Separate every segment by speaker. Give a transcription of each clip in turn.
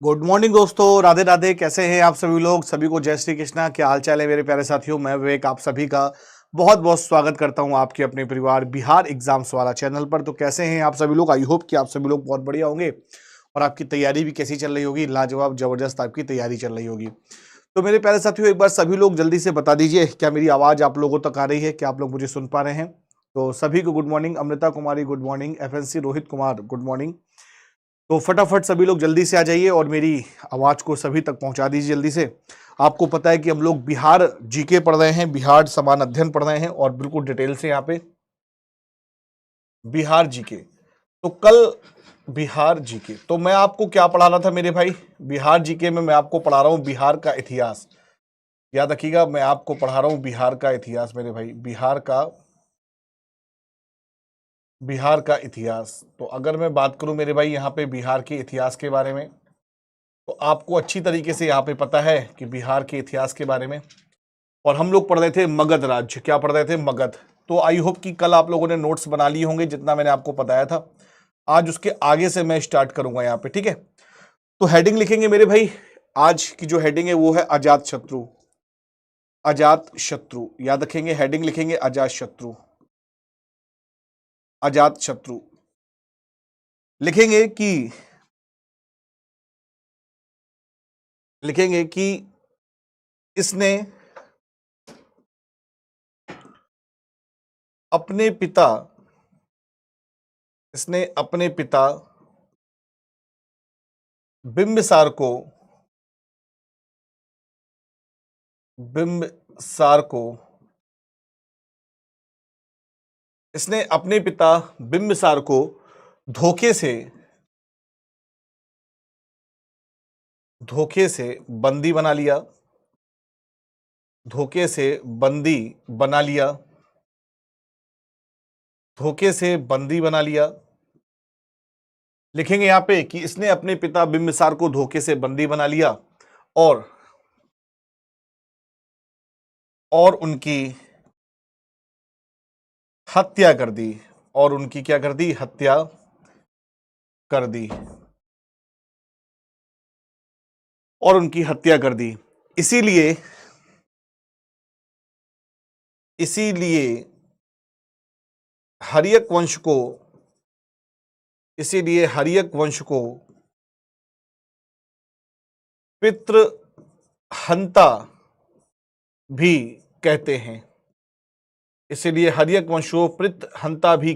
Speaker 1: Good morning दोस्तों, राधे राधे। कैसे हैं आप सभी लोग? सभी को जय श्री कृष्णा। क्या हाल चाल है मेरे प्यारे साथियों? मैं विवेक आप सभी का बहुत बहुत स्वागत करता हूं आपके अपने परिवार बिहार एग्जाम्स वाला चैनल पर। तो कैसे हैं आप सभी लोग? आई होप कि आप सभी लोग बहुत बढ़िया होंगे और आपकी तैयारी भी कैसी चल रही होगी? लाजवाब जबरदस्त आपकी तैयारी चल रही होगी। तो मेरे प्यारे साथियों, एक बार सभी लोग जल्दी से बता दीजिए, क्या मेरी आवाज आप लोगों तक आ रही है? क्या आप लोग मुझे सुन पा रहे हैं? तो सभी को good morning. Amrita Kumari good morning. एफएनसी रोहित कुमार गुड मॉर्निंग। तो फटाफट सभी लोग जल्दी से आ जाइए और मेरी आवाज को सभी तक पहुंचा दीजिए जल्दी से। आपको पता है कि हम लोग बिहार जीके पढ़ रहे हैं, बिहार समान अध्ययन पढ़ रहे हैं और बिल्कुल डिटेल से यहाँ पे बिहार जीके। तो कल बिहार जीके तो मैं आपको क्या पढ़ा रहा था मेरे भाई? बिहार जीके में मैं आपको पढ़ा रहा हूं बिहार का इतिहास। याद रखिएगा, मैं आपको पढ़ा रहा हूं बिहार का इतिहास मेरे भाई, बिहार का इतिहास। तो अगर मैं बात करूं मेरे भाई यहाँ पे बिहार के इतिहास के बारे में, तो आपको अच्छी तरीके से यहाँ पे पता है कि बिहार के इतिहास के बारे में। और हम लोग पढ़ रहे थे मगध राज्य। क्या पढ़ रहे थे? मगध। तो आई होप कि कल आप लोगों ने नोट्स बना लिए होंगे जितना मैंने आपको बताया था। आज उसके आगे से मैं स्टार्ट करूंगा यहाँ पे, ठीक है? तो हेडिंग लिखेंगे मेरे भाई। आज की जो हेडिंग है वो है अजात शत्रु। अजात शत्रु याद रखेंगे, हेडिंग लिखेंगे अजात शत्रु। अजात शत्रु लिखेंगे कि इसने अपने पिता बिंबिसार को इसने अपने पिता बिंबिसार को धोखे से बंदी बना लिया। धोखे से बंदी बना लिया। लिखेंगे यहां पे कि इसने अपने पिता बिंबिसार को धोखे से बंदी बना लिया और उनकी हत्या कर दी। और उनकी क्या कर दी? हत्या कर दी। और उनकी हत्या कर दी। इसीलिए हर्यक वंश को पितृहंता भी कहते हैं। इसीलिए हर्यक वंश को पितृहंता भी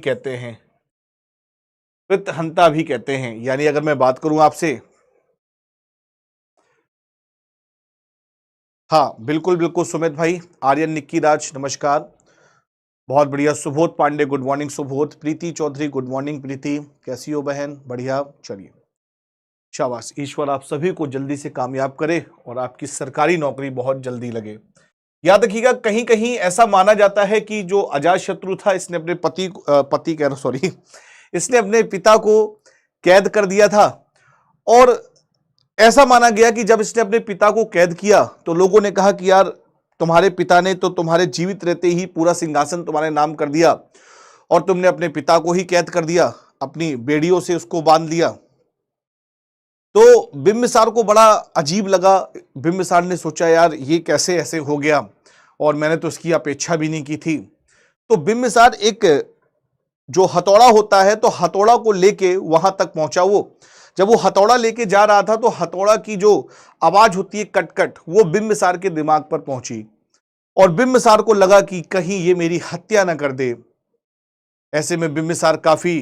Speaker 1: कहते हैं। यानी अगर मैं बात करूं आपसे, हाँ बिल्कुल बिल्कुल सुमित भाई, आर्यन निक्की राज नमस्कार, बहुत बढ़िया। Subodh Pandey good morning Subodh. Preeti Chaudhary good morning Preeti, कैसी हो बहन? बढ़िया, चलिए शाबाश। ईश्वर आप सभी को जल्दी से कामयाब करे और आपकी सरकारी नौकरी बहुत जल्दी लगे। याद रखिएगा, कहीं कहीं ऐसा माना जाता है कि जो अजात शत्रु था इसने अपने इसने अपने पिता को कैद कर दिया था। और ऐसा माना गया कि जब इसने अपने पिता को कैद किया तो लोगों ने कहा कि यार तुम्हारे पिता ने तो तुम्हारे जीवित रहते ही पूरा सिंहासन तुम्हारे नाम कर दिया और तुमने अपने पिता को ही कैद कर दिया, अपनी बेड़ियों से उसको बांध लिया। तो बिंबिसार को बड़ा अजीब लगा। बिंबिसार ने सोचा यार ये कैसे ऐसे हो गया और मैंने तो इसकी अपेक्षा भी नहीं की थी। तो बिंबिसार एक जो हथौड़ा होता है तो हथौड़ा को लेके वहां तक पहुंचा। जब वो हथौड़ा लेके जा रहा था तो हथौड़ा की जो आवाज होती है कट वो बिंबिसार के दिमाग पर पहुंची और बिंबिसार को लगा कि कहीं ये मेरी हत्या ना कर दे। ऐसे में बिंबिसार काफी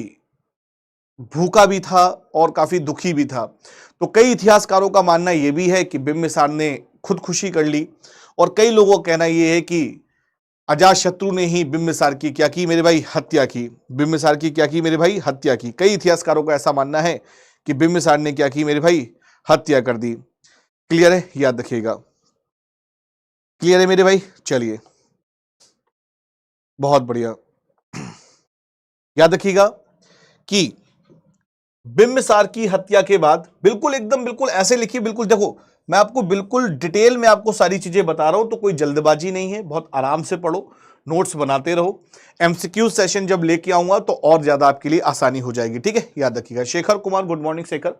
Speaker 1: भूखा भी था और काफी दुखी भी था। तो कई इतिहासकारों का मानना यह भी है कि बिंबिसार ने खुदकुशी कर ली और कई लोगों का कहना यह है कि अजातशत्रु ने ही बिंबिसार की क्या की मेरे भाई? हत्या की। बिंबिसार की क्या की मेरे भाई? हत्या की। कई इतिहासकारों का ऐसा मानना है कि बिंबिसार ने क्या की मेरे भाई? हत्या कर दी। क्लियर है? याद रखिएगा, क्लियर है मेरे भाई? चलिए बहुत बढ़िया। याद रखिएगा कि बिंबिसार की हत्या के बाद बिल्कुल ऐसे लिखिए, बिल्कुल देखो मैं आपको बिल्कुल डिटेल में आपको सारी चीजें बता रहा हूं, तो कोई जल्दबाजी नहीं है, बहुत आराम से पढ़ो, नोट्स बनाते रहो। एमसीक्यू सेशन जब लेके आऊंगा तो और ज्यादा आपके लिए आसानी हो जाएगी, ठीक है? याद रखिएगा। Shekhar Kumar good morning Shekhar.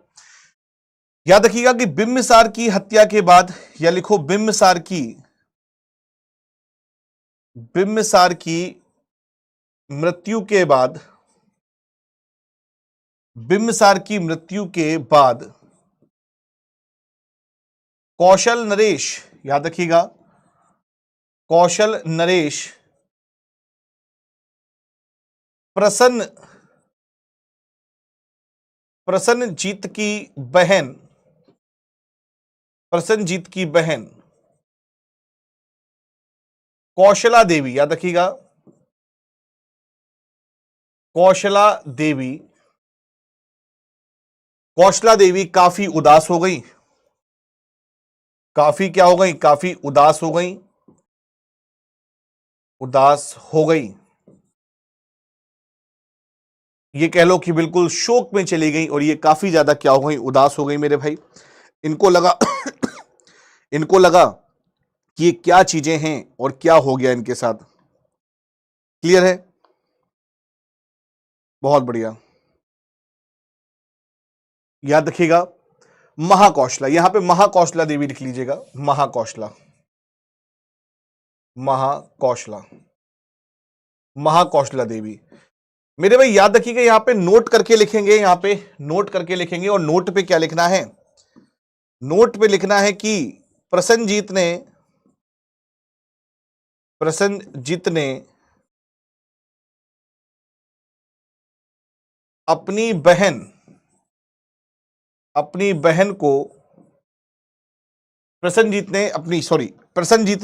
Speaker 1: याद रखिएगा कि बिंबिसार की हत्या के बाद, या लिखो बिंबिसार की मृत्यु के बाद, बिंबिसार की मृत्यु के बाद कौशल नरेश, याद रखिएगा, कौशल नरेश प्रसन्नजीत की बहन, प्रसन्नजीत की बहन कौशला देवी, याद रखिएगा, कौशला देवी, कौशला देवी काफी उदास हो गई, काफी क्या हो गई, काफी उदास हो गई, उदास हो गई, ये कह लो कि बिल्कुल शोक में चली गई, और ये काफी ज्यादा क्या हो गई, उदास हो गई मेरे भाई। इनको लगा इनको लगा कि ये क्या चीजें हैं और क्या हो गया इनके साथ। क्लियर है? बहुत बढ़िया। याद रखिएगा महाकौशला, यहां पे महाकौशला देवी लिख लीजिएगा, महाकौशला, महाकौशला, महाकौशला देवी। मेरे भाई याद रखिएगा, यहां पे नोट करके लिखेंगे, यहां पे नोट करके लिखेंगे, और नोट पे क्या लिखना है, नोट पे लिखना है कि प्रसन्नजीत ने अपनी बहन को, प्रसन्नजीत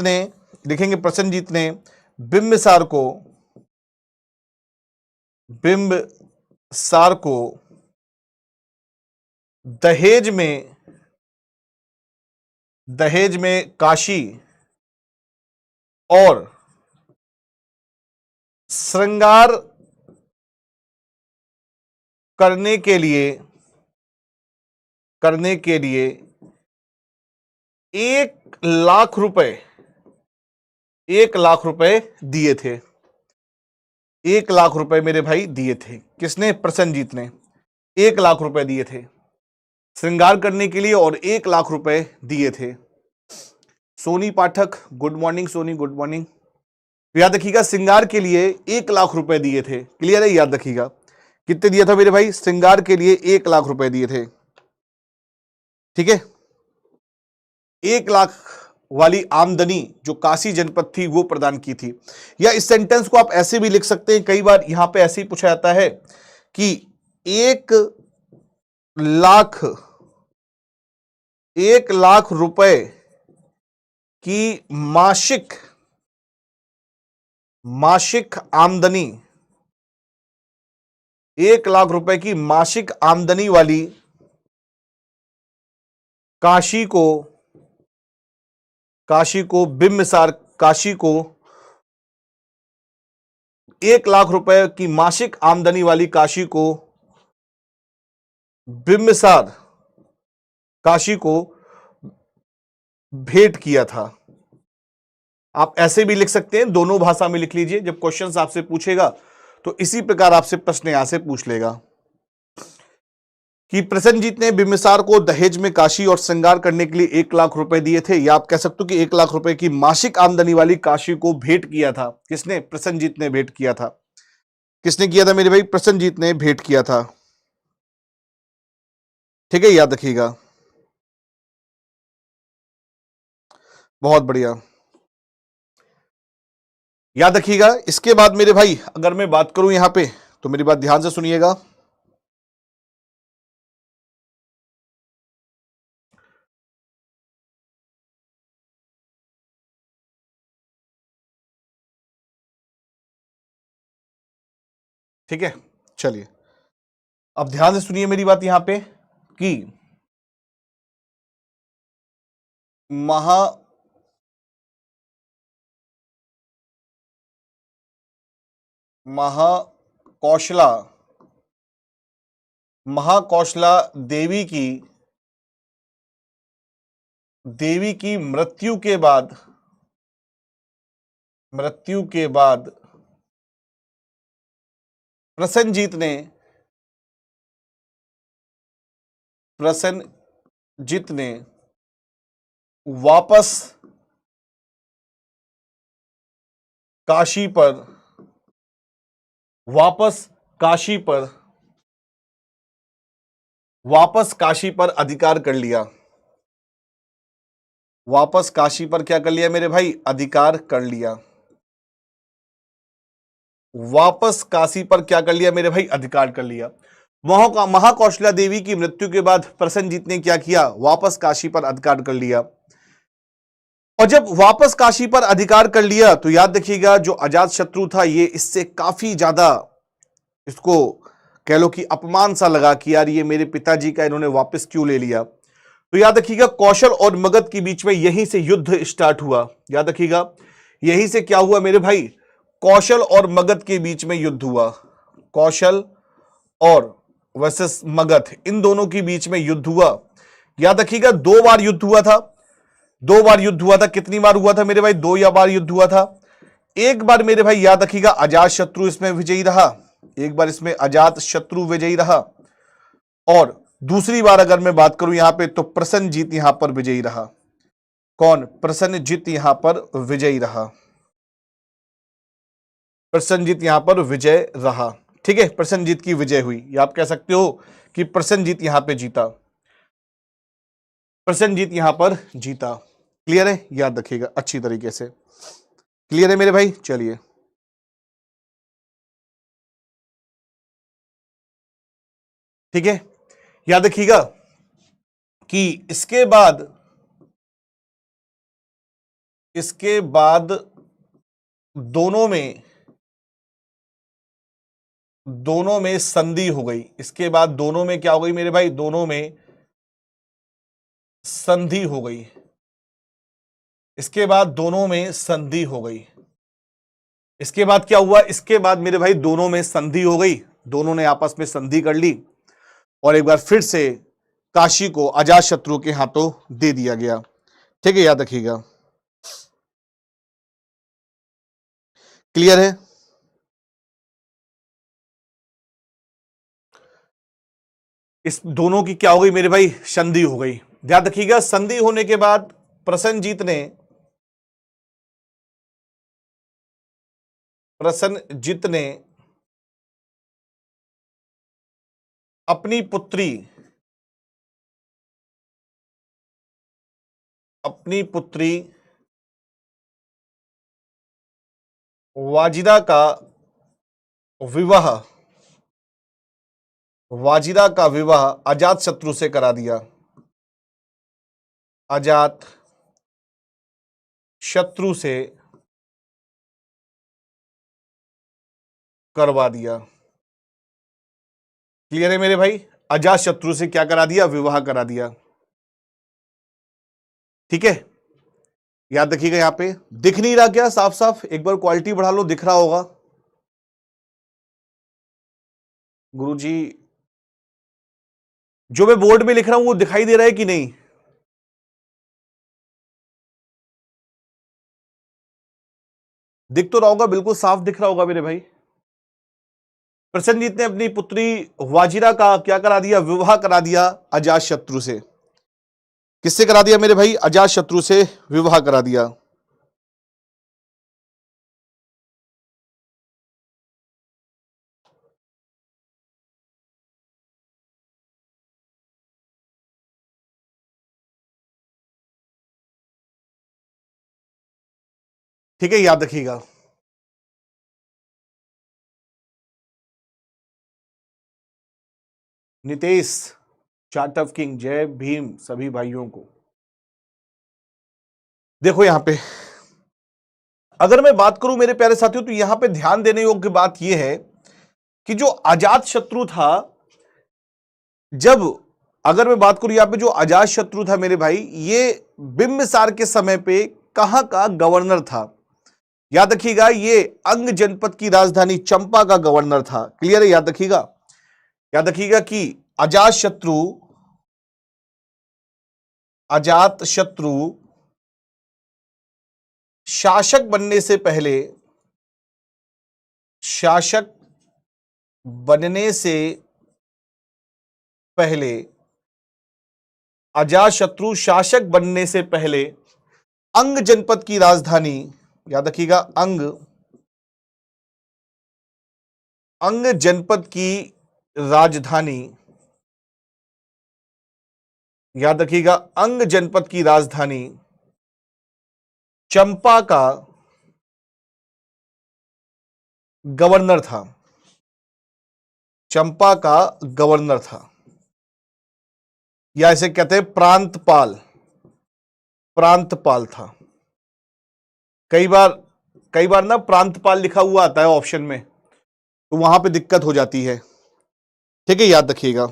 Speaker 1: ने लिखेंगे, प्रसन्नजीत ने बिंबिसार को दहेज में काशी और श्रृंगार करने के लिए 1 लाख रुपए, 1 लाख रुपए दिए थे, 1 लाख रुपए मेरे भाई दिए थे। किसने? प्रसन्नजीत ने 1 लाख रुपए दिए थे श्रृंगार करने के लिए, और 1 लाख रुपए दिए थे। Soni Pathak, good morning Soni, good morning. याद रखिएगा श्रृंगार के लिए 1 लाख रुपए दिए थे। क्लियर है? याद रखिएगा कितने दिया था मेरे भाई? श्रृंगार के लिए 1 लाख रुपए दिए थे। ठीक है, 1 लाख वाली आमदनी जो काशी जनपद थी वो प्रदान की थी। या इस सेंटेंस को आप ऐसे भी लिख सकते हैं, कई बार यहां पे ऐसे ही पूछा जाता है कि 1 लाख रुपए की मासिक आमदनी, 1 लाख रुपए की मासिक आमदनी वाली काशी बिंबिसार, काशी को 1 लाख रुपए की मासिक आमदनी वाली काशी को बिंबिसार, काशी को भेंट किया था। आप ऐसे भी लिख सकते हैं, दोनों भाषा में लिख लीजिए। जब क्वेश्चन आपसे पूछेगा तो इसी प्रकार आपसे प्रश्न यहां से पूछ लेगा कि प्रसन्नजीत ने बिंबिसार को दहेज में काशी और श्रृंगार करने के लिए 1 लाख रुपए दिए थे, या आप कह सकते हो कि 1 लाख रुपए की मासिक आमदनी वाली काशी को भेंट किया था। किसने? प्रसन्नजीत ने भेंट किया था। किसने किया था मेरे भाई? प्रसन्नजीत ने भेंट किया था। ठीक है, याद रखिएगा। बहुत बढ़िया, याद रखिएगा। इसके बाद मेरे भाई अगर मैं बात करूं यहां पे, तो मेरी बात ध्यान से सुनिएगा। ठीक है, चलिए अब ध्यान से सुनिए मेरी बात यहां पे कि महाकौशला देवी की मृत्यु के बाद प्रसन्नजीत जित ने वापस काशी पर वापस काशी पर वापस काशी पर अधिकार कर लिया। वापस काशी पर क्या कर लिया मेरे भाई? अधिकार कर लिया। वापस काशी पर क्या कर लिया मेरे भाई? अधिकार कर लिया। महाकौशल्या देवी की मृत्यु के बाद प्रसेनजीत ने क्या किया? वापस काशी पर अधिकार कर लिया। और जब वापस काशी पर अधिकार कर लिया तो याद रखिएगा, जो अजात शत्रु था ये इससे काफी ज्यादा, इसको कह लो कि अपमान सा लगा कि यार ये मेरे पिताजी का इन्होंने वापस क्यों ले लिया। तो याद रखिएगा, कौशल और मगध के बीच में यहीं से युद्ध स्टार्ट हुआ। याद रखिएगा, यहीं से क्या हुआ मेरे भाई? कौशल और मगध के बीच में युद्ध हुआ। कौशल और वर्सेस मगध, इन दोनों के बीच में युद्ध हुआ। याद रखिएगा, 2 बार युद्ध हुआ था। 2 बार युद्ध हुआ था। कितनी बार हुआ था मेरे भाई? 2 या बार युद्ध हुआ था। एक बार मेरे भाई याद रखिएगा अजात शत्रु इसमें विजयी रहा। एक बार इसमें अजात शत्रु विजयी रहा। और दूसरी बार अगर मैं बात करूं यहां पे, तो प्रसेनजीत यहां पर विजयी रहा। कौन? प्रसेनजीत यहां पर विजयी रहा। प्रसेनजीत यहां पर विजय रहा। ठीक है, प्रसेनजीत की विजय हुई, या आप कह सकते हो कि प्रसेनजीत यहां पे जीता। प्रसेनजीत यहां पर जीता। क्लियर है? याद रखिएगा अच्छी तरीके से। क्लियर है मेरे भाई? चलिए, ठीक है। याद रखिएगा कि इसके बाद दोनों में संधि हो गई। इसके बाद दोनों में क्या हो गई मेरे भाई? दोनों में संधि हो गई। इसके बाद दोनों में संधि हो गई। इसके बाद क्या हुआ? इसके बाद मेरे भाई दोनों में संधि हो गई। दोनों ने आपस में संधि कर ली और एक बार फिर से काशी को अजातशत्रु के हाथों दे दिया गया। ठीक है, याद रखिएगा। क्लियर है? इस दोनों की क्या हो गई मेरे भाई? संधि हो गई। याद रखिएगा, संधि होने के बाद प्रसन्नजीत ने अपनी पुत्री वाजिदा का विवाह अजात शत्रु से करा दिया। अजात शत्रु से करवा दिया। क्लियर है मेरे भाई? अजात शत्रु से क्या करा दिया? विवाह करा दिया। ठीक है, याद रखिएगा। यहां पे दिख नहीं रहा क्या साफ साफ? एक बार क्वालिटी बढ़ा लो, दिख रहा होगा। गुरुजी, जो मैं बोर्ड में लिख रहा हूं वो दिखाई दे रहा है कि नहीं? दिख तो रहा होगा, बिल्कुल साफ दिख रहा होगा मेरे भाई। प्रसेनजीत ने अपनी पुत्री वाजिरा का क्या करा दिया? विवाह करा दिया अजात शत्रु से। किससे करा दिया मेरे भाई? अजात शत्रु से विवाह करा दिया। ठीक है, याद रखिएगा। नितेश चार्ट ऑफ किंग, जय भीम सभी भाइयों को। देखो यहां पे अगर मैं बात करूं मेरे प्यारे साथियों, तो यहां पे ध्यान देने योग्य बात यह है कि जो अजात शत्रु था, जब अगर मैं बात करूं यहां पे जो अजात शत्रु था मेरे भाई, ये बिंबिसार के समय पे कहां का गवर्नर था? याद रखिएगा, ये अंग जनपद की राजधानी चंपा का गवर्नर था। क्लियर है? याद रखिएगा। याद रखिएगा कि अजात शत्रु शासक बनने से पहले शासक बनने से पहले अजातशत्रु शासक बनने से पहले अंग जनपद की राजधानी, याद रखिएगा, अंग जनपद की राजधानी, याद रखिएगा, अंग जनपद की राजधानी चंपा का गवर्नर था। चंपा का गवर्नर था, या इसे कहते हैं प्रांतपाल, प्रांतपाल था। कई बार ना प्रांतपाल लिखा हुआ आता है ऑप्शन में, तो वहां पे दिक्कत हो जाती है। ठीक है, याद रखिएगा।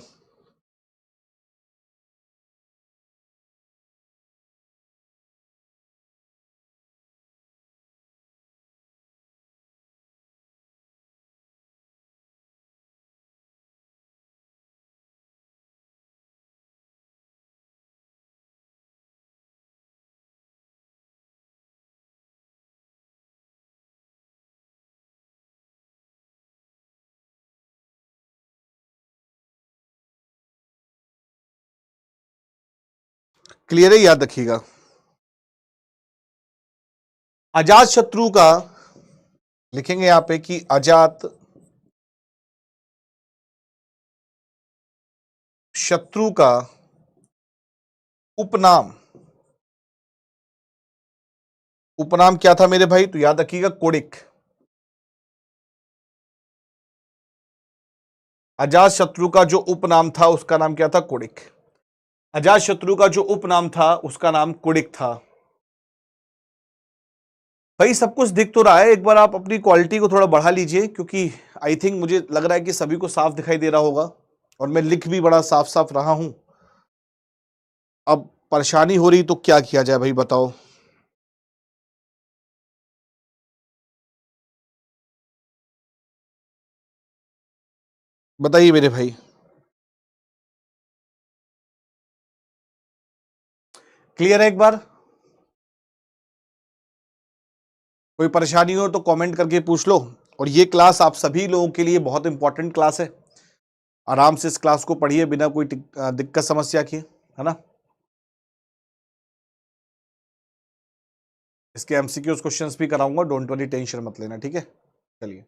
Speaker 1: क्लियर है, याद रखिएगा। अजात शत्रु का लिखेंगे यहां पे कि अजात शत्रु का उपनाम, उपनाम क्या था मेरे भाई? तो याद रखिएगा कोडिक। अजात शत्रु का जो उपनाम था उसका नाम क्या था? कोडिक। अजात शत्रु का जो उपनाम था उसका नाम कोडिक था। भाई सब कुछ दिख तो रहा है, एक बार आप अपनी क्वालिटी को थोड़ा बढ़ा लीजिए, क्योंकि आई थिंक मुझे लग रहा है कि सभी को साफ दिखाई दे रहा होगा और मैं लिख भी बड़ा साफ साफ रहा हूं। अब परेशानी हो रही तो क्या किया जाए भाई, बताओ। बताइए मेरे भाई। क्लियर है एक बार? कोई परेशानी हो तो कमेंट करके पूछ लो। और ये क्लास आप सभी लोगों के लिए बहुत इंपॉर्टेंट क्लास है। आराम से इस क्लास को पढ़िए बिना कोई दिक्कत समस्या के, है ना। इसके एमसीक्यूज क्वेश्चंस भी कराऊंगा, डोंट वरी, टेंशन मत लेना, ठीक है। चलिए,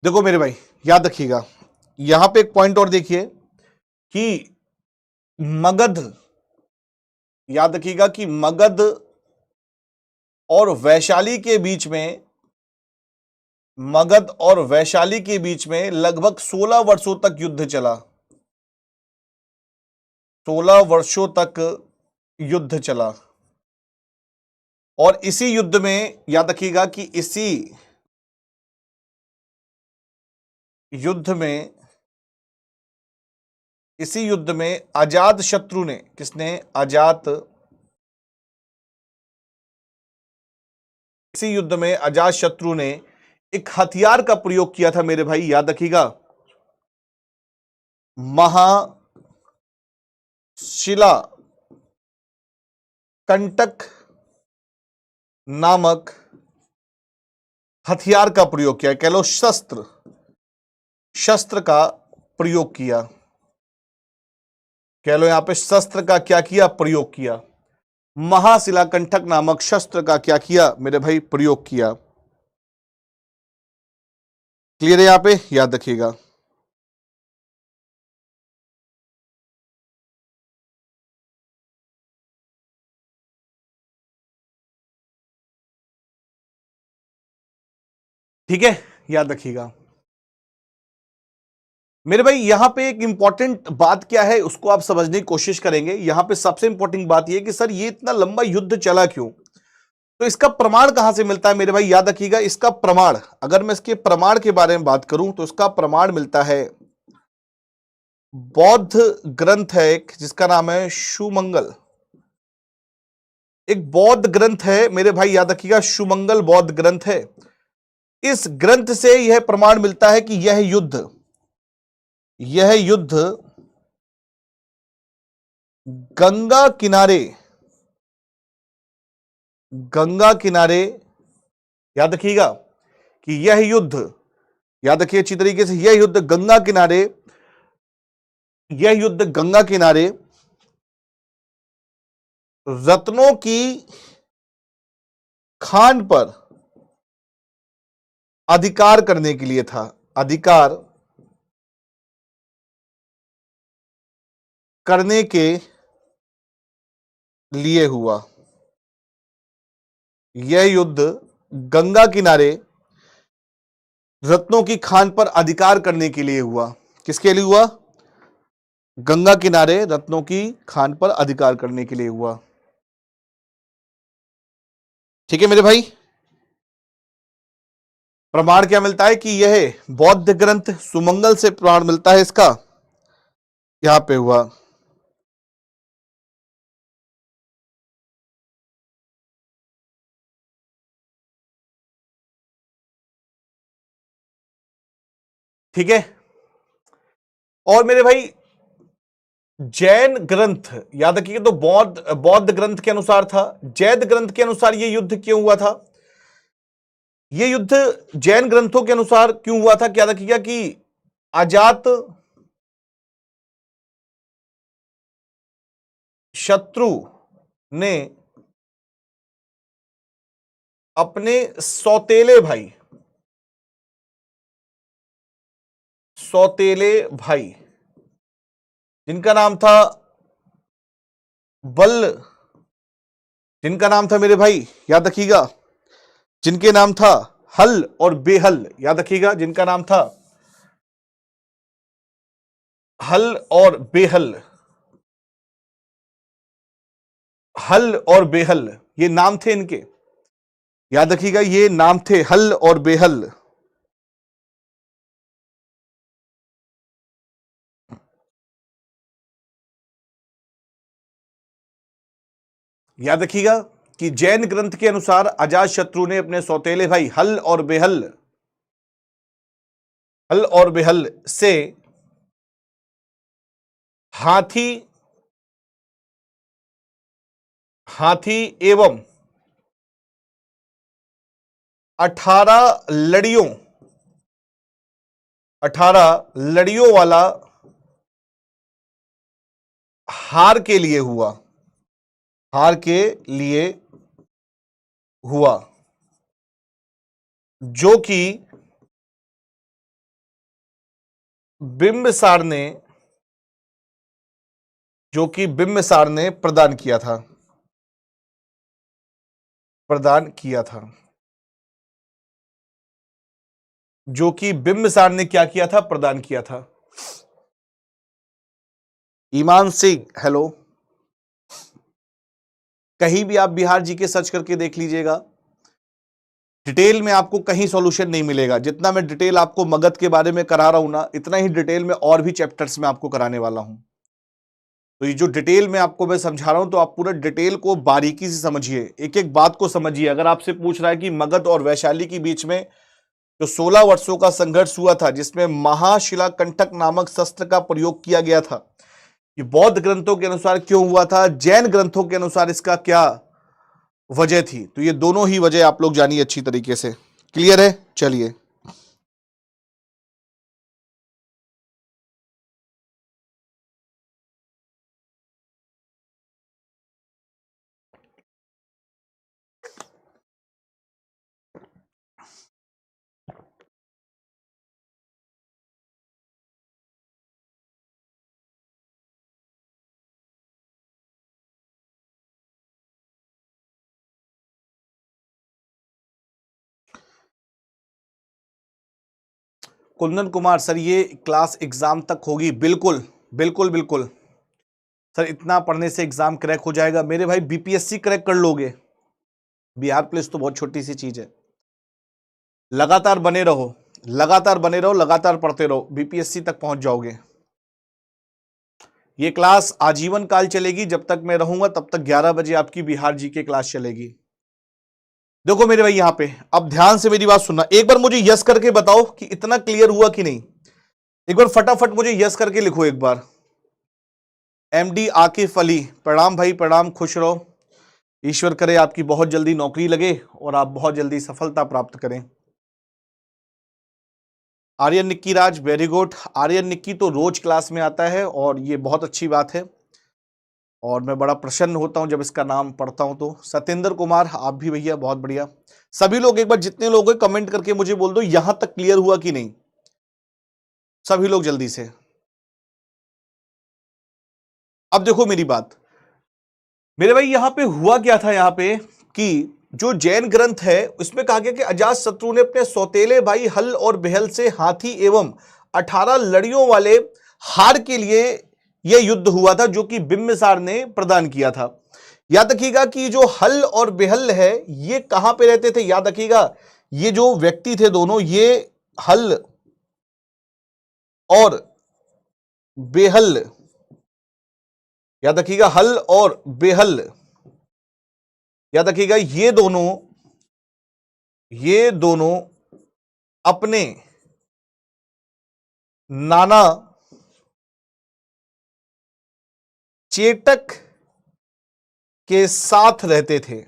Speaker 1: देखो मेरे भाई, याद रखिएगा, यहां पे एक पॉइंट और देखिए कि मगध, याद रखिएगा कि मगध और वैशाली के बीच में, मगध और वैशाली के बीच में लगभग 16 वर्षों तक युद्ध चला। 16 वर्षों तक युद्ध चला। और इसी युद्ध में, याद रखिएगा कि इसी युद्ध में, इसी युद्ध में अजात शत्रु ने, किसने? अजात, इसी युद्ध में अजात शत्रु ने एक हथियार का प्रयोग किया था मेरे भाई, याद रखिएगा, महाशिला कंटक नामक हथियार का प्रयोग किया, कह लो शस्त्र, शस्त्र का प्रयोग किया, कह लो यहां पे शस्त्र का क्या किया? प्रयोग किया। महाशिला कंटक नामक शस्त्र का क्या किया मेरे भाई? प्रयोग किया। क्लियर है यहां पे? याद रखिएगा। ठीक है, याद रखिएगा मेरे भाई। यहां पे एक इंपॉर्टेंट बात क्या है उसको आप समझने की कोशिश करेंगे। यहां पे सबसे इंपॉर्टेंट बात यह कि सर ये इतना लंबा युद्ध चला क्यों? तो इसका प्रमाण कहां से मिलता है मेरे भाई? याद रखिएगा, इसका प्रमाण, अगर मैं इसके प्रमाण के बारे में बात करूं तो इसका प्रमाण मिलता है, बौद्ध ग्रंथ है एक जिसका नाम है सुमंगल। एक बौद्ध ग्रंथ है मेरे भाई, याद रखिएगा, सुमंगल बौद्ध ग्रंथ है। इस ग्रंथ से यह प्रमाण मिलता है कि यह युद्ध गंगा किनारे, गंगा किनारे, याद रखिएगा कि यह युद्ध, याद रखिए अच्छी तरीके से, यह युद्ध गंगा किनारे, यह युद्ध गंगा किनारे रत्नों की खान पर अधिकार करने के लिए था, अधिकार करने के लिए हुआ। यह युद्ध गंगा किनारे रत्नों की खान पर अधिकार करने के लिए हुआ। किसके लिए हुआ? गंगा किनारे रत्नों की खान पर अधिकार करने के लिए हुआ। ठीक है मेरे भाई, प्रमाण क्या मिलता है कि यह बौद्ध ग्रंथ सुमंगल से प्रमाण मिलता है इसका, यहां पे हुआ। ठीक है, और मेरे भाई जैन ग्रंथ, याद रखिए, तो बौद्ध ग्रंथ के अनुसार था। जैन ग्रंथ के अनुसार यह युद्ध क्यों हुआ था? यह युद्ध जैन ग्रंथों के अनुसार क्यों हुआ था? क्या रखिएगा कि अजात शत्रु ने अपने सौतेले भाई, सौतेले भाई जिनका नाम था बल्ल, जिनका नाम था मेरे भाई, याद रखिएगा, जिनके नाम था हल और बेहल, याद रखिएगा, जिनका नाम था हल और बेहल, हल और बेहल, ये नाम थे इनके, याद रखिएगा, ये नाम थे हल और बेहल। याद रखिएगा कि जैन ग्रंथ के अनुसार अजात शत्रु ने अपने सौतेले भाई हल और बेहल, हल और बेहल से हाथी, हाथी एवं 18 लड़ियों, 18 लड़ियों वाला हार के लिए हुआ, हार के लिए हुआ, जो कि बिंबिसार ने, जो कि बिंबिसार ने प्रदान किया था, प्रदान किया था, जो कि बिंबिसार ने क्या किया था? प्रदान किया था। ईमान सिंह, हेलो, कहीं भी आप बिहार जीके सर्च करके देख लीजिएगा, डिटेल में आपको कहीं सॉल्यूशन नहीं मिलेगा। जितना मैं डिटेल आपको मगध के बारे में करा रहा हूं ना, इतना ही डिटेल में और भी चैप्टर्स में आपको कराने वाला हूं। तो ये जो डिटेल में आपको मैं समझा रहा हूं, तो आप पूरा डिटेल को बारीकी से समझिए, एक एक बात को समझिए। अगर आपसे पूछ रहा है कि मगध और वैशाली के बीच में जो 16 वर्षों का संघर्ष हुआ था, जिसमें महाशिलाकंटक नामक शस्त्र का प्रयोग किया गया था, ये बौद्ध ग्रंथों के अनुसार क्यों हुआ था, जैन ग्रंथों के अनुसार इसका क्या वजह थी, तो ये दोनों ही वजह आप लोग जानिए अच्छी तरीके से। क्लियर है? चलिए, कुंदन कुमार सर, ये क्लास एग्जाम तक होगी? बिल्कुल बिल्कुल बिल्कुल सर, इतना पढ़ने से एग्जाम क्रैक हो जाएगा मेरे भाई। बीपीएससी क्रैक कर लोगे, बिहार पुलिस तो बहुत छोटी सी चीज है। लगातार बने रहो, लगातार बने रहो, लगातार पढ़ते रहो, बीपीएससी तक पहुंच जाओगे। ये क्लास आजीवन काल चलेगी, जब तक मैं रहूंगा तब तक 11 बजे आपकी बिहार जी के क्लास चलेगी। देखो मेरे भाई, यहां पे अब ध्यान से मेरी बात सुनना, एक बार मुझे यस करके बताओ कि इतना क्लियर हुआ कि नहीं। एक बार फटाफट मुझे यस करके लिखो एक बार, एमडी आकिफ अली, प्रणाम भाई प्रणाम, खुश रहो। ईश्वर करे आपकी बहुत जल्दी नौकरी लगे और आप बहुत जल्दी सफलता प्राप्त करें। आर्यन निक्की राज, वेरी गुड। आर्यन निक्की तो रोज क्लास में आता है और ये बहुत अच्छी बात है और मैं बड़ा प्रसन्न होता हूं जब इसका नाम पढ़ता हूं। तो सत्येंद्र कुमार, आप भी भैया बहुत बढ़िया। सभी लोग एक बार जितने लोग हैं कमेंट करके मुझे बोल दो यहां तक क्लियर हुआ कि नहीं, सभी लोग जल्दी से। अब देखो मेरी बात मेरे भाई, यहां पे हुआ क्या था, यहां पे कि जो जैन ग्रंथ है उसमें कहा गया कि अजात शत्रु ने अपने सौतेले भाई हल और बेहल से हाथी एवं 18 लड़ियों वाले हार के लिए यह युद्ध हुआ था, जो कि बिंबिसार ने प्रदान किया था। याद रखिएगा कि जो हल और बेहल है ये कहां पे रहते थे, याद रखिएगा ये जो व्यक्ति थे दोनों, ये हल और बेहल, याद रखिएगा हल और बेहल, याद रखिएगा ये दोनों अपने नाना चेटक के साथ रहते थे,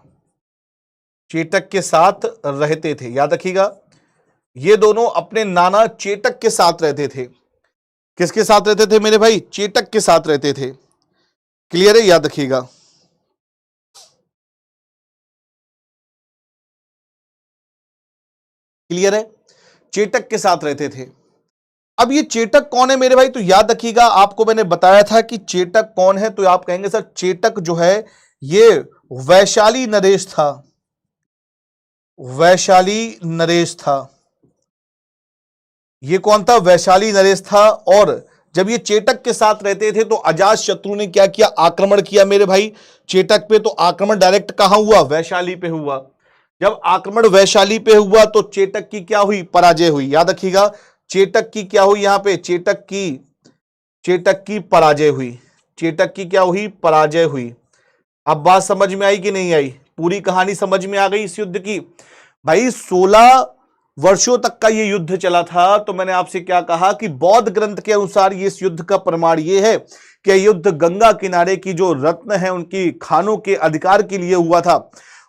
Speaker 1: चेटक के साथ रहते थे। याद रखिएगा ये दोनों अपने नाना चेटक के साथ रहते थे। किसके साथ रहते थे मेरे भाई? चेटक के साथ रहते थे। क्लियर है? याद रखिएगा। क्लियर है? चेटक के साथ रहते थे। अब ये चेटक कौन है मेरे भाई? तो याद रखिएगा आपको मैंने बताया था कि चेटक कौन है, तो आप कहेंगे सर चेटक जो है ये वैशाली नरेश था, वैशाली नरेश था। ये कौन था? वैशाली नरेश था। और जब ये चेटक के साथ रहते थे तो अजात शत्रु ने क्या किया? आक्रमण किया मेरे भाई चेटक पे। तो आक्रमण डायरेक्ट कहां हुआ? वैशाली पे हुआ। जब आक्रमण वैशाली पे हुआ तो चेटक की क्या हुई? पराजय हुई। याद रखिएगा चेटक की क्या हुई? यहां पे चेटक की पराजय हुई। चेटक की क्या हुई? पराजय हुई। अब बात समझ में आई कि नहीं आई? पूरी कहानी समझ में आ गई इस युद्ध की? भाई 16 वर्षों तक का ये युद्ध चला था। तो मैंने आपसे क्या कहा कि बौद्ध ग्रंथ के अनुसार ये इस युद्ध का प्रमाण ये है कि युद्ध गंगा किनारे की जो रत्न है उनकी खानों के अधिकार के लिए हुआ था।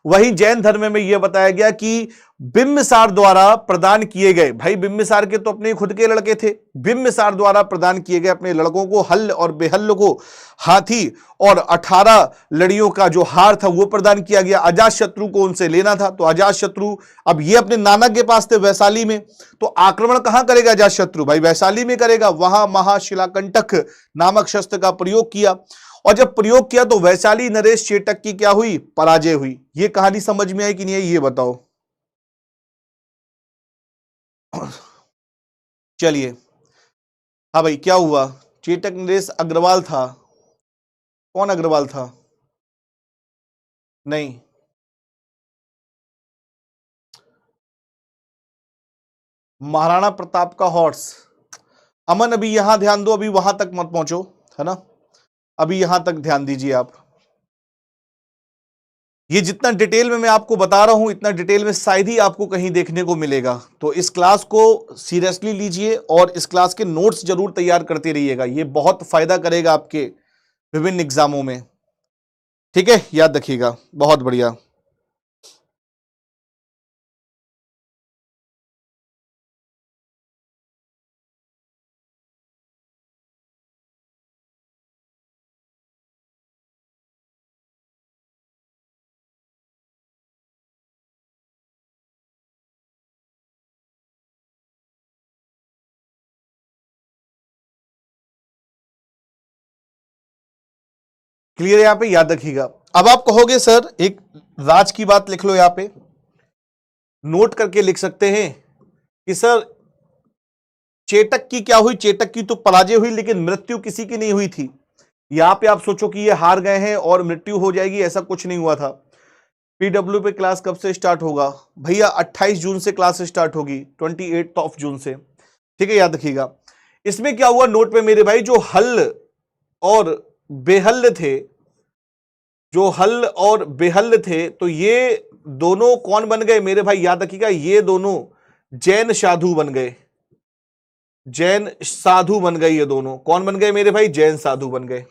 Speaker 1: वहीं जैन धर्म में यह बताया गया कि बिंबिसार द्वारा प्रदान किए गए, भाई बिंबिसार के तो अपने खुद के लड़के थे, बिंबिसार द्वारा प्रदान किए गए अपने लड़कों को हल और बेहल को हाथी और 18 लड़ियों का जो हार था वो प्रदान किया गया। अजात शत्रु को उनसे लेना था। तो अजात शत्रु अब ये अपने नाना के पास थे वैशाली में, तो आक्रमण कहां करेगा अजात शत्रु? भाई वैशाली में करेगा। वहां महाशिलाकंटक नामक शस्त्र का प्रयोग किया और जब प्रयोग किया तो वैशाली नरेश चेटक की क्या हुई? पराजय हुई। ये कहानी समझ में आई कि नहीं आई ये बताओ? चलिए, हाँ भाई क्या हुआ? चेटक नरेश अग्रवाल था। कौन अग्रवाल था? नहीं, महाराणा प्रताप का हॉर्स। अमन अभी यहां ध्यान दो, अभी वहां तक मत पहुंचो, है ना? अभी यहां तक ध्यान दीजिए आप। ये जितना डिटेल में मैं आपको बता रहा हूं इतना डिटेल में शायद ही आपको कहीं देखने को मिलेगा। तो इस क्लास को सीरियसली लीजिए और इस क्लास के नोट्स जरूर तैयार करते रहिएगा। ये बहुत फायदा करेगा आपके विभिन्न एग्जामों में। ठीक है, याद रखिएगा। बहुत बढ़िया। क्लियर है? यहां पे याद रखिएगा। अब आप कहोगे सर एक राज की बात लिख लो, यहां पे नोट करके लिख सकते हैं कि सर चेटक की क्या हुई? चेटक की तो पराजय हुई लेकिन मृत्यु किसी की नहीं हुई थी। यहां पे आप सोचो कि ये हार गए हैं और मृत्यु हो जाएगी, ऐसा कुछ नहीं हुआ था। पीडब्ल्यू पे क्लास कब से स्टार्ट होगा? भैया 28 जून से क्लास स्टार्ट होगी, 28 जून से। ठीक है, याद रखिएगा। इसमें क्या हुआ नोट पे मेरे भाई, जो हल और बेहल थे, जो हल और बेहल थे, तो ये दोनों कौन बन गए मेरे भाई? याद रखिएगा ये दोनों जैन साधु बन गए। जैन साधु बन गए ये दोनों। कौन बन गए मेरे भाई? जैन साधु बन गए।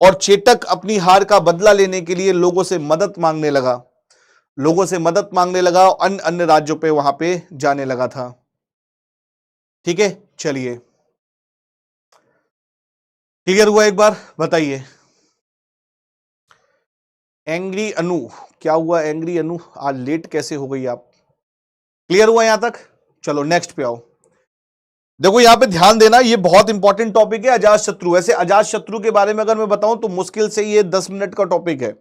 Speaker 1: और चेतक अपनी हार का बदला लेने के लिए लोगों से मदद मांगने लगा, और अन्य अन्य राज्यों पे वहां पे जाने लगा था। ठीक है, चलिए, क्लियर हुआ एक बार बताइए। एंग्री अनु, क्या हुआ एंग्री अनु, आज लेट कैसे हो गई आप? क्लियर हुआ यहां तक? चलो नेक्स्ट पे आओ। देखो यहां पे ध्यान देना, ये बहुत इंपॉर्टेंट टॉपिक है, अजात शत्रु। वैसे अजात शत्रु के बारे में अगर मैं बताऊं तो मुश्किल से ये 10 मिनट का टॉपिक है,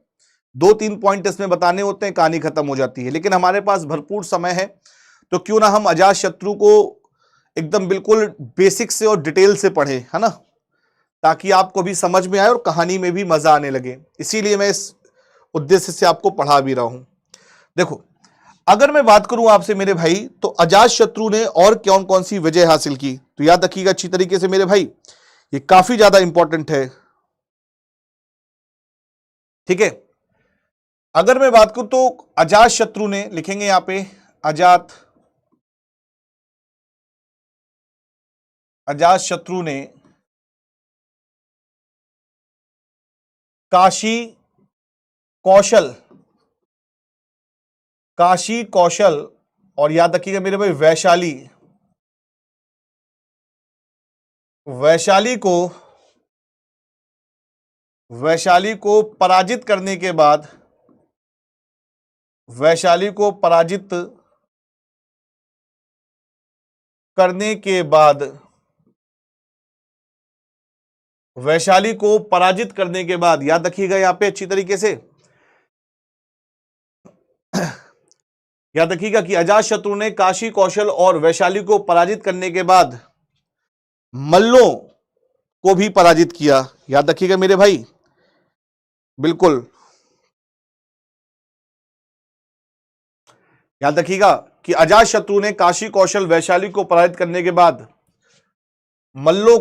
Speaker 1: 2-3 पॉइंट इसमें बताने होते हैं, कहानी खत्म हो जाती है। लेकिन हमारे पास भरपूर समय है, तो क्यों ना हम अजात शत्रु को एकदम बिल्कुल बेसिक से और डिटेल से पढ़े, है ना, ताकि आपको भी समझ में आए और कहानी में भी मजा आने लगे। इसीलिए मैं इस उद्देश्य से आपको पढ़ा भी रहा हूं। देखो, अगर मैं बात करूं आपसे मेरे भाई, तो अजात शत्रु ने और कौन कौन सी विजय हासिल की, तो याद रखिएगा अच्छी तरीके से मेरे भाई, ये काफी ज्यादा इंपॉर्टेंट है। ठीक है, अगर मैं बात करूं तो अजात शत्रु ने, लिखेंगे यहां पे अजात शत्रु ने काशी कौशल और याद रखिएगा मेरे भाई वैशाली को पराजित करने के बाद, वैशाली को पराजित करने के बाद याद रखिएगा यहां पे अच्छी तरीके से, याद रखिएगा कि अजात शत्रु ने काशी कौशल और वैशाली को पराजित करने के बाद मल्लों को भी पराजित किया। याद रखिएगा मेरे भाई, बिल्कुल याद रखिएगा कि अजात शत्रु ने काशी कौशल वैशाली को पराजित करने के बाद मल्लों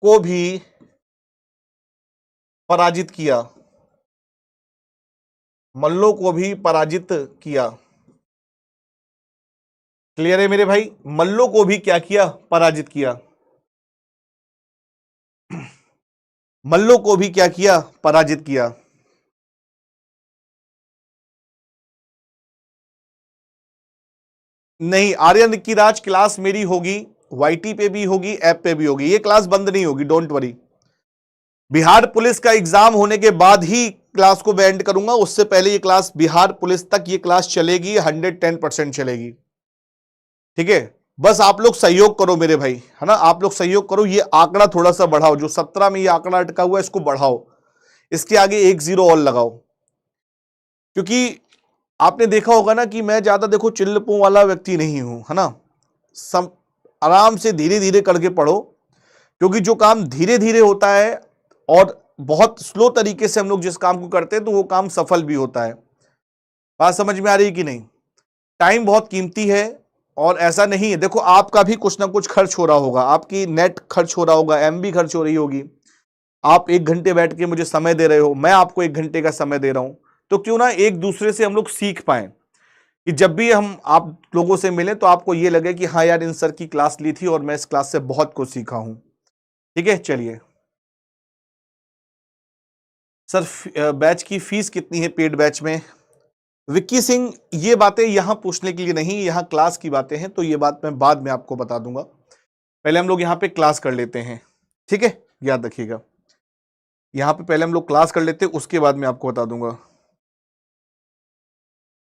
Speaker 1: को भी पराजित किया, क्लियर है मेरे भाई? मल्लों को भी क्या किया? पराजित किया। मल्लों को भी क्या किया? पराजित किया। नहीं, आर्यन की राज क्लास मेरी होगी, वाईटी पे भी होगी, ऐप पे भी होगी, ये क्लास बंद नहीं होगी, डोंट वरी। बिहार पुलिस का एग्जाम होने के बाद ही क्लास को मैं एंड करूंगा, उससे पहले ये क्लास, बिहार पुलिस तक ये क्लास चलेगी, 110% चलेगी। ठीक है, बस आप लोग सहयोग करो मेरे भाई, है ना, आप लोग सहयोग करो, ये आंकड़ा थोड़ा सा बढ़ाओ, जो 17 में ये आंकड़ा अटका हुआ है इसको बढ़ाओ, इसके आगे 1 0 और लगाओ। क्योंकि आपने देखा होगा ना कि मैं ज्यादा देखो चिल्लपों वाला व्यक्ति नहीं हूं, है ना, सब आराम से धीरे धीरे करके पढ़ो, क्योंकि जो काम धीरे धीरे होता है और बहुत स्लो तरीके से हम लोग जिस काम को करते हैं तो वो काम सफल भी होता है। बात समझ में आ रही है कि नहीं? टाइम बहुत कीमती है, और ऐसा नहीं है, देखो आपका भी कुछ ना कुछ खर्च हो रहा होगा, आपकी नेट खर्च हो रहा होगा, एमबी खर्च हो रही होगी, आप 1 घंटे बैठ के मुझे समय दे रहे हो, मैं आपको 1 घंटे का समय दे रहा हूं, तो क्यों ना एक दूसरे से हम लोग सीख पाए, कि जब भी हम आप लोगों से मिले तो आपको ये लगे कि हाँ यार इन सर की क्लास ली थी और मैं इस क्लास से बहुत कुछ सीखा हूं। ठीक है, चलिए सर, बैच की फीस कितनी है पेड बैच में? विक्की सिंह, ये बातें यहां पूछने के लिए नहीं, यहां क्लास की बातें हैं, तो ये बात मैं बाद में आपको बता दूंगा, पहले हम लोग यहां पे क्लास कर लेते हैं। ठीक है, याद रखिएगा, यहां पे पहले हम लोग क्लास कर लेते हैं, उसके बाद मैं आपको बता दूंगा।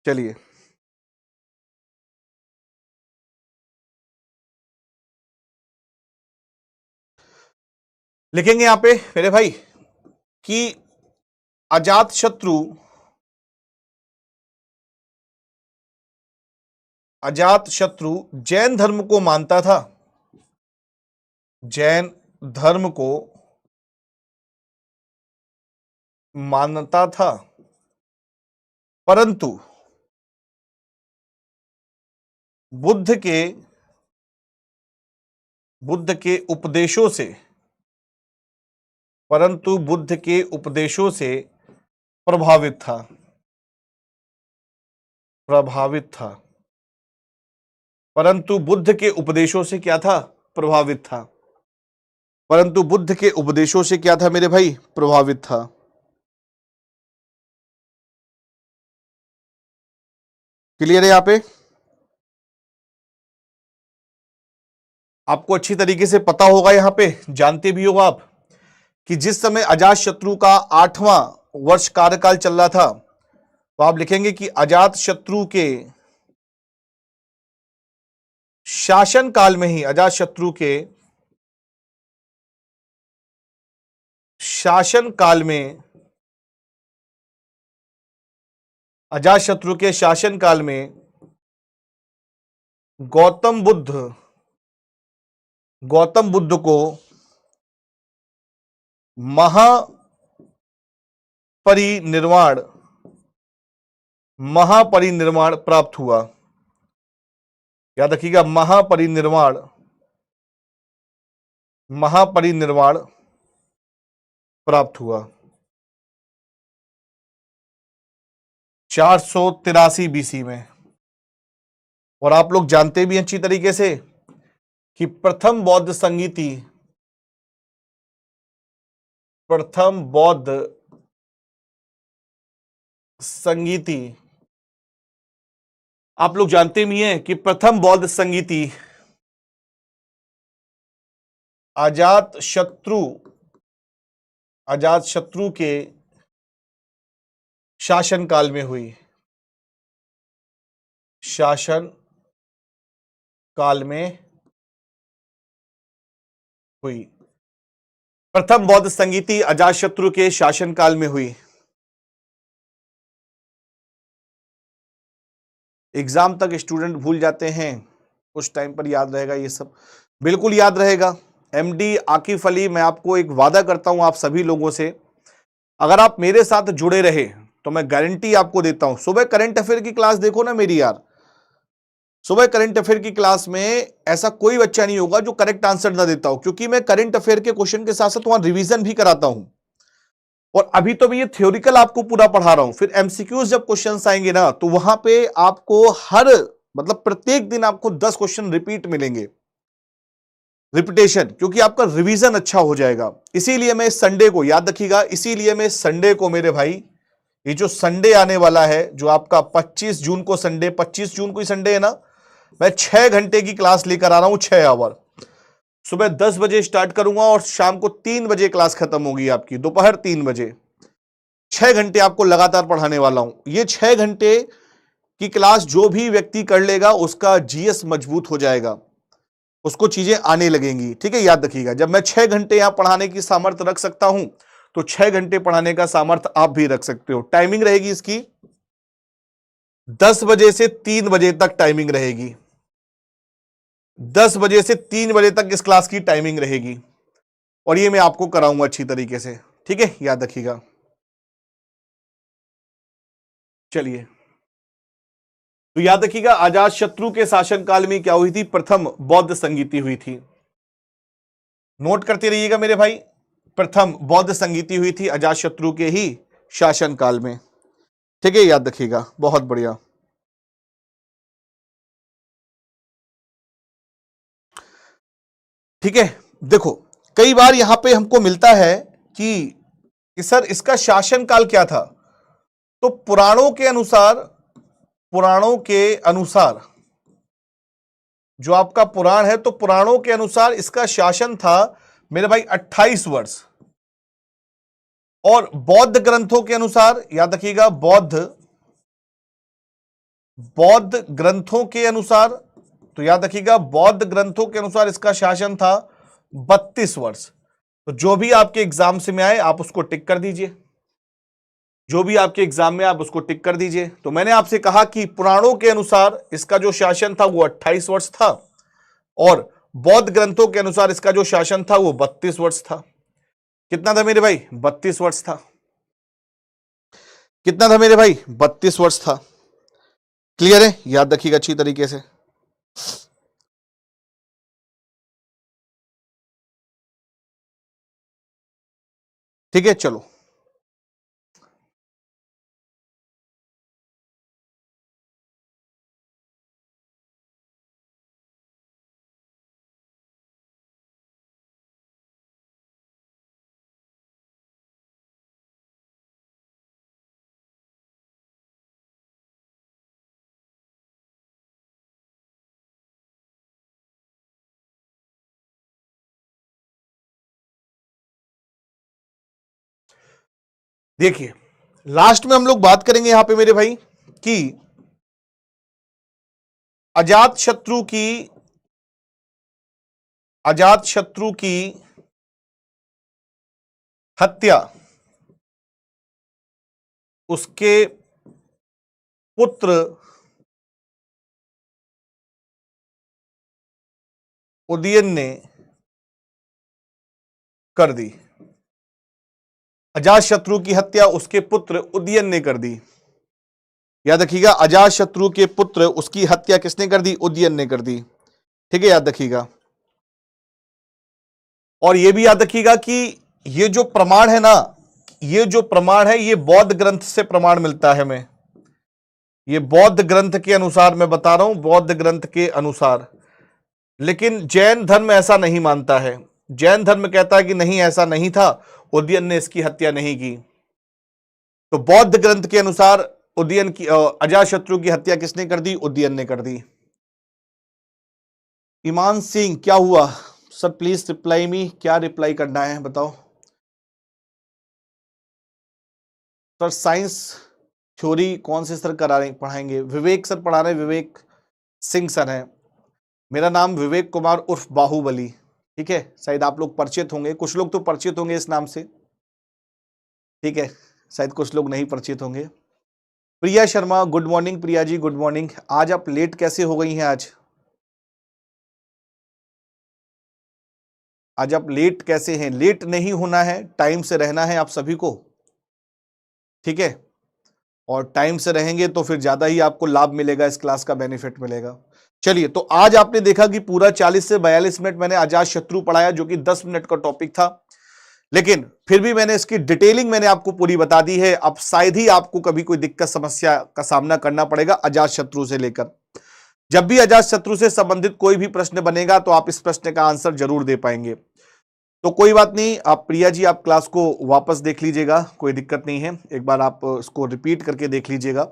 Speaker 1: चलिए, लिखेंगे यहां पे मेरे भाई कि अजात शत्रु जैन धर्म को मानता था, जैन धर्म को मानता था, परंतु बुद्ध के उपदेशों से, प्रभावित था, परंतु बुद्ध के उपदेशों से क्या था? प्रभावित था। परंतु बुद्ध के उपदेशों से क्या था मेरे भाई, प्रभावित था। क्लियर है? यहां पे आपको अच्छी तरीके से पता होगा, यहां पे जानते भी हो आप कि जिस समय अजात शत्रु का 8वां वर्ष कार्यकाल चल रहा था, तो आप लिखेंगे कि अजात शत्रु के शासन काल में ही, अजात शत्रु के शासन काल में, अजात शत्रु के शासन काल में गौतम बुद्ध को महापरिनिर्वाण प्राप्त हुआ। याद रखिएगा, महापरिनिर्वाण प्राप्त हुआ 483 बीसी में। और आप लोग जानते भी अच्छी तरीके से कि प्रथम बौद्ध संगीति, आप लोग जानते भी हैं कि प्रथम बौद्ध संगीति अजात शत्रु के शासन काल में हुई। शासन काल में हुई। प्रथम बौद्ध संगीति अजातशत्रु के शासनकाल में हुई। एग्जाम तक स्टूडेंट भूल जाते हैं, कुछ टाइम पर याद रहेगा ये सब, बिल्कुल याद रहेगा। एमडी आकिफ अली, मैं आपको एक वादा करता हूं आप सभी लोगों से, अगर आप मेरे साथ जुड़े रहे तो मैं गारंटी आपको देता हूं, सुबह करंट अफेयर की क्लास देखो ना मेरी यार, सुबह करंट अफेयर की क्लास में ऐसा कोई बच्चा नहीं होगा जो करेक्ट आंसर ना देता हो, क्योंकि मैं करंट अफेयर के क्वेश्चन के साथ साथ वहां रिवीजन भी कराता हूं। और अभी तो मैं ये थ्योरिकल आपको पूरा पढ़ा रहा हूं, फिर एमसीक्यूज जब क्वेश्चंस आएंगे ना, तो वहां पे आपको मतलब प्रत्येक दिन आपको 10 क्वेश्चन रिपीट मिलेंगे, रिपीटेशन, क्योंकि आपका रिवीजन अच्छा हो जाएगा। इसीलिए मैं संडे को, याद रखिएगा, इसीलिए मैं संडे को मेरे भाई, ये जो संडे आने वाला है, जो आपका 25 जून को संडे, 25 जून को ही संडे है ना, मैं 6 घंटे की क्लास लेकर आ रहा हूं, 6 आवर। सुबह 10 बजे स्टार्ट करूंगा और शाम को 3 बजे क्लास खत्म होगी आपकी, दोपहर 3 बजे। 6 घंटे आपको लगातार पढ़ाने वाला हूं। ये 6 घंटे की क्लास जो भी व्यक्ति कर लेगा उसका जीएस मजबूत हो जाएगा, उसको चीजें आने लगेंगी। ठीक है, याद रखिएगा, जब मैं 6 घंटे यहां पढ़ाने की सामर्थ्य रख सकता हूं, तो 6 घंटे पढ़ाने का सामर्थ्य आप भी रख सकते हो। टाइमिंग रहेगी इसकी 10 बजे से 3 बजे तक टाइमिंग रहेगी, 10 बजे से 3 बजे तक इस क्लास की टाइमिंग रहेगी, और ये मैं आपको कराऊंगा अच्छी तरीके से। ठीक है, याद रखिएगा। चलिए, तो याद रखिएगा, अजात शत्रु के शासनकाल में क्या हुई थी, प्रथम बौद्ध संगीति हुई थी। नोट करते रहिएगा मेरे भाई, प्रथम बौद्ध संगीति हुई थी अजात शत्रु के ही शासनकाल में। ठीक है, याद रखिएगा, बहुत बढ़िया। ठीक है, देखो, कई बार यहां पे हमको मिलता है कि सर इसका शासनकाल क्या था, तो पुराणों के अनुसार जो आपका पुराण है, तो पुराणों के अनुसार इसका शासन था मेरे भाई 28 वर्ष। और बौद्ध ग्रंथों के अनुसार, याद रखिएगा, बौद्ध ग्रंथों के अनुसार, तो याद रखिएगा, बौद्ध ग्रंथों के अनुसार इसका शासन था 32 वर्ष। तो जो भी आपके एग्जाम से में आए आप उसको टिक कर दीजिए, जो भी आपके एग्जाम में आप उसको टिक कर दीजिए। तो मैंने आपसे कहा कि पुराणों के अनुसार इसका जो शासन था वो 28 वर्ष था, और बौद्ध ग्रंथों के अनुसार इसका जो शासन था वो 32 वर्ष था। कितना था मेरे भाई, 32 वर्ष था। कितना था मेरे भाई, 32 वर्ष था। क्लियर है, याद रखिएगा अच्छी तरीके से। ठीक है, चलो। देखिए लास्ट में हम लोग बात करेंगे यहां पे मेरे भाई कि अजातशत्रु की हत्या उसके पुत्र उदयन ने कर दी। अजातशत्रु की हत्या उसके पुत्र उदयन ने कर दी। याद रखिएगा, अजातशत्रु के पुत्र उसकी हत्या किसने कर दी? उदयन ने कर दी। ठीक है, याद रखिएगा। और यह भी याद रखिएगा कि ये जो प्रमाण है ना, ये जो प्रमाण है ये बौद्ध ग्रंथ से प्रमाण मिलता है। मैं ये बौद्ध ग्रंथ के अनुसार मैं बता रहा हूं, बौद्ध ग्रंथ के अनुसार। लेकिन जैन धर्म ऐसा नहीं मानता है। जैन धर्म कहता है कि नहीं, ऐसा नहीं था, उदयन ने इसकी हत्या नहीं की। तो बौद्ध ग्रंथ के अनुसार उदयन की अजातशत्रु की हत्या किसने कर दी? उदयन ने कर दी। ईमान सिंह, क्या हुआ सर? Please reply me. क्या रिप्लाई करना है बताओ सर? साइंस थ्योरी कौन से सर पढ़ाएंगे? विवेक सर पढ़ा रहे हैं, विवेक सिंह सर हैं। मेरा नाम विवेक कुमार उर्फ बाहुबली। ठीक है, शायद आप लोग परिचित होंगे, कुछ लोग तो परिचित होंगे इस नाम से। ठीक है, शायद कुछ लोग नहीं परिचित होंगे। Priya Sharma, good morning Priya ji, good morning. आज आप लेट कैसे हो गई हैं? आज आप लेट कैसे हैं? लेट नहीं होना है, टाइम से रहना है आप सभी को। ठीक है, और टाइम से रहेंगे तो फिर ज्यादा ही आपको लाभ मिलेगा, इस क्लास का बेनिफिट मिलेगा। चलिए, तो आज आपने देखा कि पूरा 40 से 42 मिनट मैंने अजातशत्रु पढ़ाया, जो कि 10 मिनट का टॉपिक था। लेकिन फिर भी मैंने इसकी डिटेलिंग मैंने आपको पूरी बता दी है। अब शायद ही आपको कभी कोई दिक्कत समस्या का सामना करना पड़ेगा अजातशत्रु से लेकर। जब भी अजातशत्रु से संबंधित कोई भी प्रश्न बनेगा तो आप इस प्रश्न का आंसर जरूर दे पाएंगे। तो कोई बात नहीं, आप प्रिया जी आप क्लास को वापस देख लीजिएगा, कोई दिक्कत नहीं है। एक बार आप इसको रिपीट करके देख लीजिएगा।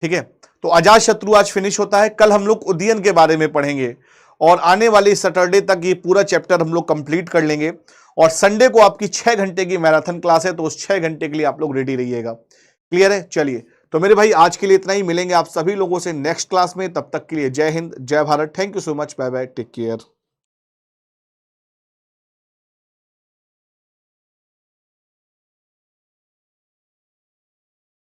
Speaker 1: ठीक है, तो अजातशत्रु आज फिनिश होता है। कल हम लोग उदयन के बारे में पढ़ेंगे और आने वाले सैटरडे तक ये पूरा चैप्टर हम लोग कंप्लीट कर लेंगे। और संडे को आपकी 6 घंटे की मैराथन क्लास है, तो उस 6 घंटे के लिए आप लोग रेडी रहिएगा। क्लियर है? चलिए, तो मेरे भाई आज के लिए इतना ही। मिलेंगे आप सभी लोगों से नेक्स्ट क्लास में। तब तक के लिए जय हिंद, जय Bharat. Thank you so much, bye bye, take care.